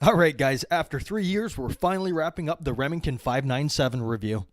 Alright guys, after 3 years, we're finally wrapping up the Remington 597 review.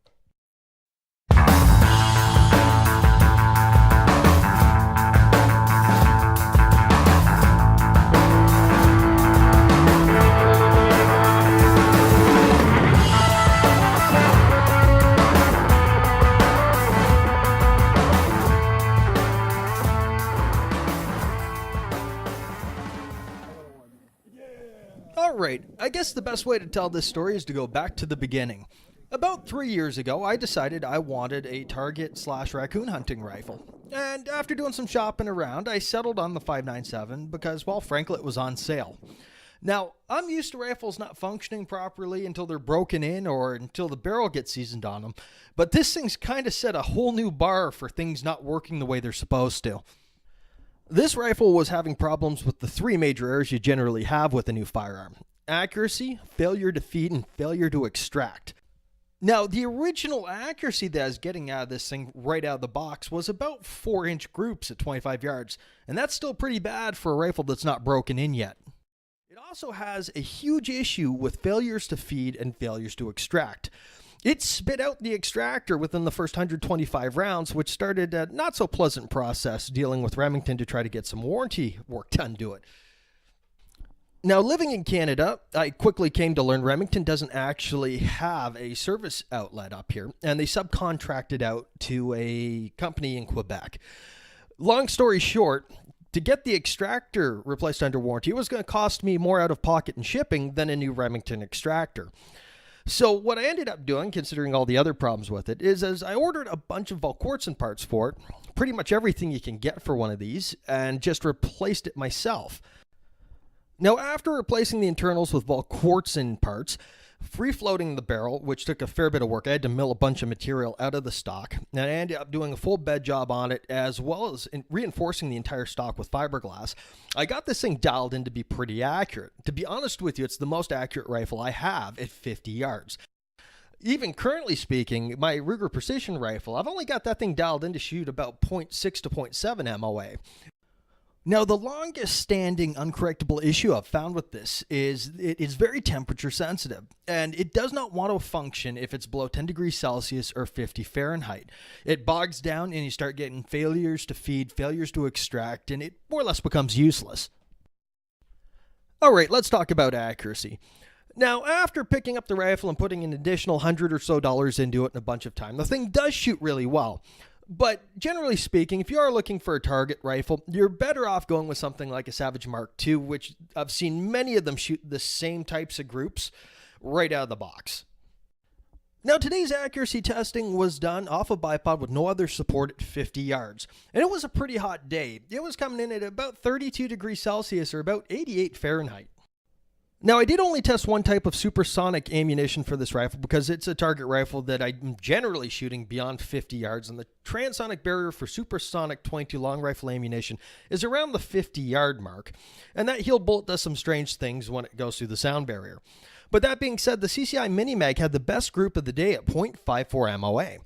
Alright, I guess the best way to tell this story is to go back to the beginning. About 3 years ago, I decided I wanted a target/raccoon hunting rifle. And after doing some shopping around, I settled on the 597 because, well, frankly, it was on sale. Now, I'm used to rifles not functioning properly until they're broken in or until the barrel gets seasoned on them, but this thing's kind of set a whole new bar for things not working the way they're supposed to. This rifle was having problems with the three major errors you generally have with a new firearm: accuracy, failure to feed, and failure to extract. Now, the original accuracy that I was getting out of this thing right out of the box was about 4-inch groups at 25 yards, and that's still pretty bad for a rifle that's not broken in yet. It also has a huge issue with failures to feed and failures to extract. It spit out the extractor within the first 125 rounds, which started a not so pleasant process dealing with Remington to try to get some warranty work done to it. Now, living in Canada, I quickly came to learn Remington doesn't actually have a service outlet up here, and they subcontracted out to a company in Quebec. Long story short, to get the extractor replaced under warranty, it was going to cost me more out of pocket and shipping than a new Remington extractor. So what I ended up doing, considering all the other problems with it, is as I ordered a bunch of Valquartsen parts for it, pretty much everything you can get for one of these, and just replaced it myself. Now, after replacing the internals with Valquartsen parts, free-floating the barrel, which took a fair bit of work, I had to mill a bunch of material out of the stock, and I ended up doing a full bed job on it, as well as reinforcing the entire stock with fiberglass. I got this thing dialed in to be pretty accurate. To be honest with you, it's the most accurate rifle I have at 50 yards. Even currently speaking, my Rimfire Precision rifle, I've only got that thing dialed in to shoot about 0.6 to 0.7 MOA. Now, the longest standing uncorrectable issue I've found with this is it is very temperature sensitive, and it does not want to function if it's below 10 degrees Celsius or 50 Fahrenheit. It bogs down and you start getting failures to feed, failures to extract, and it more or less becomes useless. Alright, let's talk about accuracy. Now, after picking up the rifle and putting an additional $100 or so into it in a bunch of time, the thing does shoot really well. But generally speaking, if you are looking for a target rifle, you're better off going with something like a Savage Mark II, which I've seen many of them shoot the same types of groups right out of the box. Now, today's accuracy testing was done off a bipod with no other support at 50 yards. And it was a pretty hot day. It was coming in at about 32 degrees Celsius or about 88 Fahrenheit. Now, I did only test one type of supersonic ammunition for this rifle because it's a target rifle that I'm generally shooting beyond 50 yards, and the transonic barrier for supersonic 22 long rifle ammunition is around the 50-yard mark, and that heeled bullet does some strange things when it goes through the sound barrier. But that being said, the CCI Mini-Mag had the best group of the day at 0.54 MOA.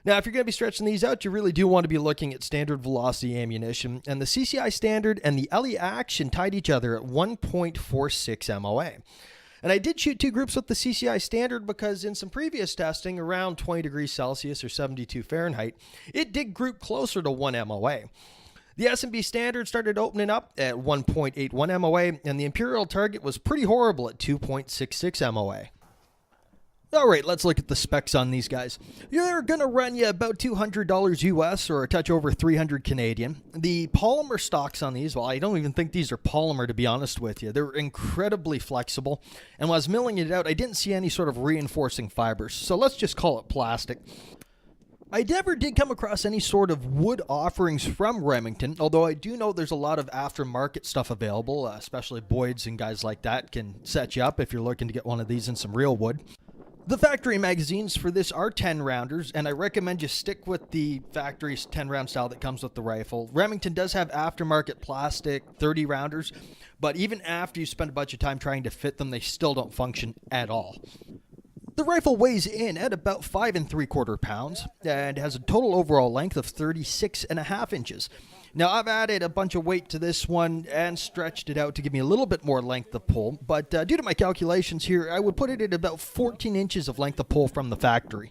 Now, if you're going to be stretching these out, you really do want to be looking at standard velocity ammunition, and the CCI Standard and the LE Action tied each other at 1.46 MOA. And I did shoot two groups with the CCI Standard because in some previous testing, around 20 degrees Celsius or 72 Fahrenheit, it did group closer to 1 MOA. The S&B Standard started opening up at 1.81 MOA, and the Imperial target was pretty horrible at 2.66 MOA. Alright, let's look at the specs on these guys. They're going to run you about $200 US or a touch over $300 Canadian. The polymer stocks on these, well, I don't even think these are polymer to be honest with you. They're incredibly flexible, and when I was milling it out, I didn't see any sort of reinforcing fibers, so let's just call it plastic. I never did come across any sort of wood offerings from Remington, although I do know there's a lot of aftermarket stuff available, especially Boyd's and guys like that can set you up if you're looking to get one of these in some real wood. The factory magazines for this are 10 rounders, and I recommend you stick with the factory 10 round style that comes with the rifle. Remington does have aftermarket plastic 30 rounders, but even after you spend a bunch of time trying to fit them, they still don't function at all. The rifle weighs in at about 5 3/4 pounds and has a total overall length of 36.5 inches. Now, I've added a bunch of weight to this one and stretched it out to give me a little bit more length of pull, but due to my calculations here, I would put it at about 14 inches of length of pull from the factory.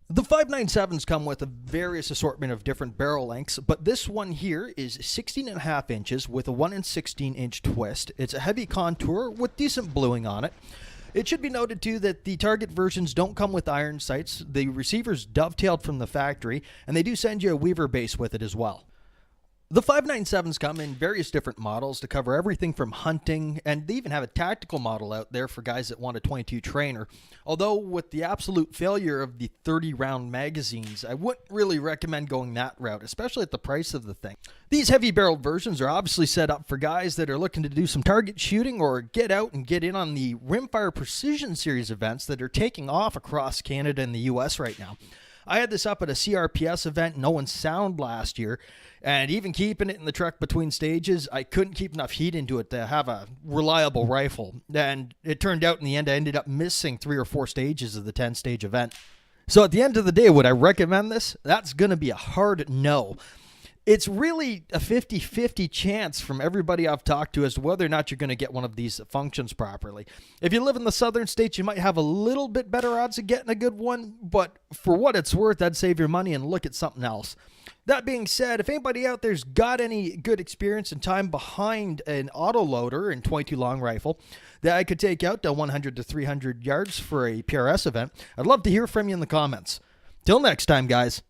The 597s come with a various assortment of different barrel lengths, but this one here is 16.5 inches with a 1 16 inch twist. It's a heavy contour with decent bluing on it. It should be noted too that the Target versions don't come with iron sights. The receiver's dovetailed from the factory, and they do send you a weaver base with it as well. The 597s come in various different models to cover everything from hunting, and they even have a tactical model out there for guys that want a 22 trainer. Although with the absolute failure of the 30-round magazines, I wouldn't really recommend going that route, especially at the price of the thing. These heavy-barreled versions are obviously set up for guys that are looking to do some target shooting or get out and get in on the Rimfire Precision Series events that are taking off across Canada and the US right now. I had this up at a CRPS event in Owen Sound last year, and even keeping it in the truck between stages, I couldn't keep enough heat into it to have a reliable rifle. And it turned out in the end I ended up missing 3 or 4 stages of the 10-stage event. So at the end of the day, would I recommend this? That's going to be a hard no. It's really a 50-50 chance from everybody I've talked to as to whether or not you're going to get one of these that functions properly. If you live in the southern states, you might have a little bit better odds of getting a good one, but for what it's worth, I'd save your money and look at something else. That being said, if anybody out there's got any good experience and time behind an autoloader and 22 long rifle that I could take out to 100 to 300 yards for a PRS event, I'd love to hear from you in the comments. Till next time, guys.